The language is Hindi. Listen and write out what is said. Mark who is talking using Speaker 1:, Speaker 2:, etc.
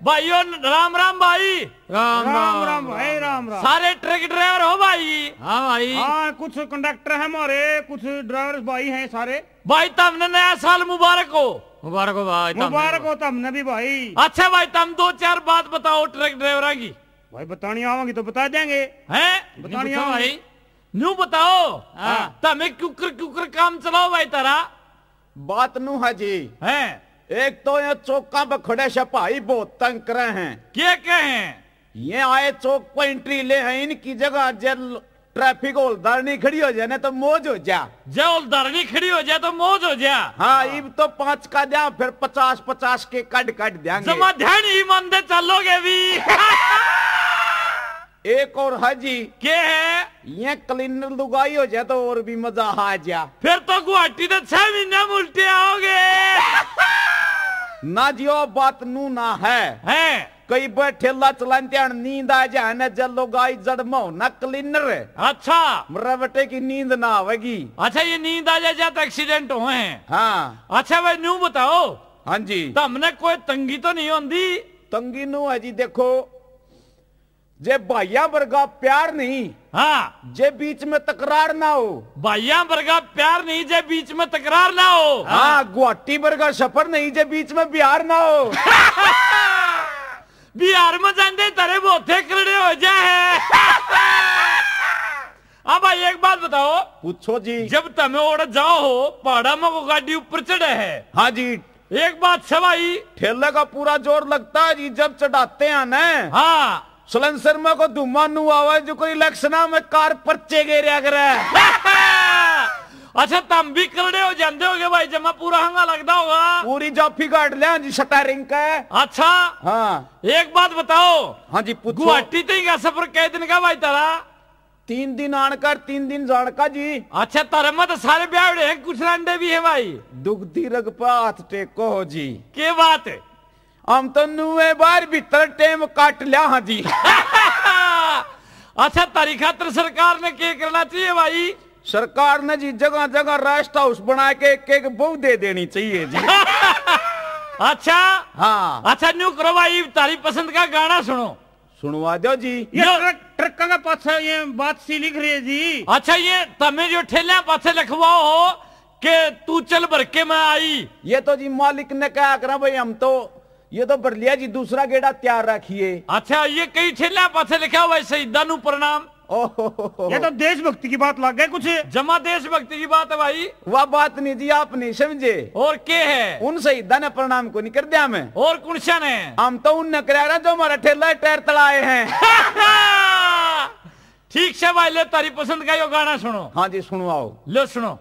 Speaker 1: भाइयों राम राम भाई।
Speaker 2: राम राम राम भाई राम राम।
Speaker 1: सारे ट्रक ड्राइवर हो भाई?
Speaker 2: हाँ भाई। हाँ कुछ कंडक्टर है हमारे, कुछ ड्राइवर भाई हैं सारे।
Speaker 1: भाई तुमने नया साल मुबारक हो।
Speaker 2: मुबारक हो भाई। मुबारक हो तुमने भी भाई।
Speaker 1: अच्छा भाई तुम दो चार बात बताओ ट्रक ड्राइवर की।
Speaker 2: भाई बतानी आवांगी तो बता देंगे।
Speaker 1: हैं
Speaker 2: बतानी
Speaker 1: भाई न्यू बताओ। तुम्हें क्यूकर क्यूकर काम चलाओ भाई तारा
Speaker 3: बात नू है जी।
Speaker 1: हैं
Speaker 3: एक तो ये चौका पे खड़े सिपाही बहुत तंग करे हैं।
Speaker 1: क्या हैं?
Speaker 3: ये आए चौक पर एंट्री ले हैं, इनकी जगह जब ट्रैफिक होल्डर नहीं खड़ी हो जाए ना तो मौज हो जा।
Speaker 1: जब होल्डर नहीं खड़ी हो जाए तो मौज हो जा।
Speaker 3: हाँ इब तो 5 का दिया, फिर 50-50 के कट देंगे।
Speaker 1: जमा ध्यान ही मंदे चलोगे भी।
Speaker 3: एक और हाजी
Speaker 1: क्या है?
Speaker 3: ये क्लीनर लुगाई हो जाए तो और भी मजा आ जा।
Speaker 1: फिर तो गुवाहाटी तो 6 महीने में उल्टे आओगे।
Speaker 3: ना जियो बात नू ना है कई बार ठेला चलाते नींद आ जाए ना जब लोग आई जड़ ना क्लीनर।
Speaker 1: अच्छा
Speaker 3: मेरा बेटे की नींद ना आवेगी।
Speaker 1: अच्छा ये नींद आ जाए तो एक्सीडेंट हुए हैं।
Speaker 3: हाँ
Speaker 1: अच्छा भाई न्यू बताओ।
Speaker 3: हाँ जी
Speaker 1: तो हमने कोई तंगी तो नहीं होती?
Speaker 3: तंगी नू है जी देखो, जे भाइया वर्गा प्यार नहीं,
Speaker 1: हाँ
Speaker 3: जे बीच में तकरार ना हो।
Speaker 1: भाइया वर्गा प्यार नहीं जे बीच में तकरार ना हो।
Speaker 3: हाँ गुवाहाटी वर्गा सफर नहीं जे बीच में बिहार ना हो।
Speaker 1: बिहार में जाते तारे बोथे करड़े हो जाए। अब भाई एक बात बताओ।
Speaker 3: पूछो जी।
Speaker 1: जब तुम्हें ओढ़ जाओ हो पहाड़ा में वो गाड़ी ऊपर चढ़े है।
Speaker 3: हाँ जी
Speaker 1: एक बात है भाई,
Speaker 3: ठेले का पूरा जोर लगता है जी जब चढ़ाते हैं ना।
Speaker 1: हाँ
Speaker 3: सलेंसर में को धुआं नू आवाज जो कोई इलेक्शना में कार पर्चे गिरा करे।
Speaker 1: अच्छा तुम भी करड़े हो जाते होगे भाई, जमा पूरा हंगा लगता होगा।
Speaker 3: पूरी जाफी गाड़ लिया जी स्टारिंग का।
Speaker 1: अच्छा
Speaker 3: हाँ
Speaker 1: एक बात बताओ।
Speaker 3: हाँ जी पूछो।
Speaker 1: गुवाहाटी तक का सफर कै दिन का भाई तारा?
Speaker 3: 3 दिन आनकर 3 दिन जानका जी।
Speaker 1: अच्छा तारे में तो सारे ब्याह हैं, कुछ रंडे भी है भाई।
Speaker 3: दुगती रग पर हाथ टेको हो जी।
Speaker 1: के बात है?
Speaker 3: हम तो नुए बार भीतर टेम काट लिया। हाँ जी।
Speaker 1: अच्छा तारी खातर सरकार ने क्या करना चाहिए भाई?
Speaker 3: सरकार ने जी जगह जगह रेस्ट हाउस बना के एक बहु दे देनी चाहिए जी।
Speaker 1: अच्छा
Speaker 3: हाँ
Speaker 1: अच्छा न्यू करो भाई, तारी पसंद का गाना सुनो।
Speaker 3: सुनवा दो जी।
Speaker 2: ये ट्रक का पाछा ये बात सी लिख रही है जी।
Speaker 1: अच्छा ये तमें जो ठेले पाछे लिखवाओ हो कि तू चल भर के मैं आई,
Speaker 3: ये तो जी मालिक ने कहा करा भाई, हम तो ये तो भर लिया जी, दूसरा गेड़ा तैयार रखिए।
Speaker 1: अच्छा ये कई ठेले पाछे लिखा हुआ है शहीदां नू प्रणाम।
Speaker 3: ओहो
Speaker 2: ये तो देशभक्ति की बात लग गई कुछ।
Speaker 1: जमा देशभक्ति की बात है भाई।
Speaker 3: वह बात नहीं जी आप नहीं समझे।
Speaker 1: और क्या है?
Speaker 3: उन शहीदां ने प्रणाम को नहीं कर दिया मैं।
Speaker 1: और कुर्सियां ने?
Speaker 3: हम तो उन करा जो हमारा ठेला टायर तड़ाए हैं।
Speaker 1: ठीक से भाई ले तारी पसंद का यो गाना सुनो।
Speaker 3: हाँ जी सुनवाओ।
Speaker 1: लो सुनो।